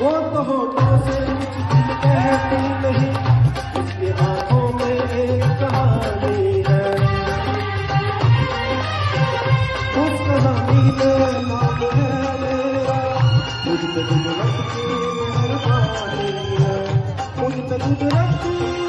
वो तो होठों से कुछ दिल कहती नहीं, उसके आंखों में एक कहानी है। उस कहानी में नाम है मेरा, मुझ पे कुदरत की मेहरबानी है, मुझ पे कुदरत की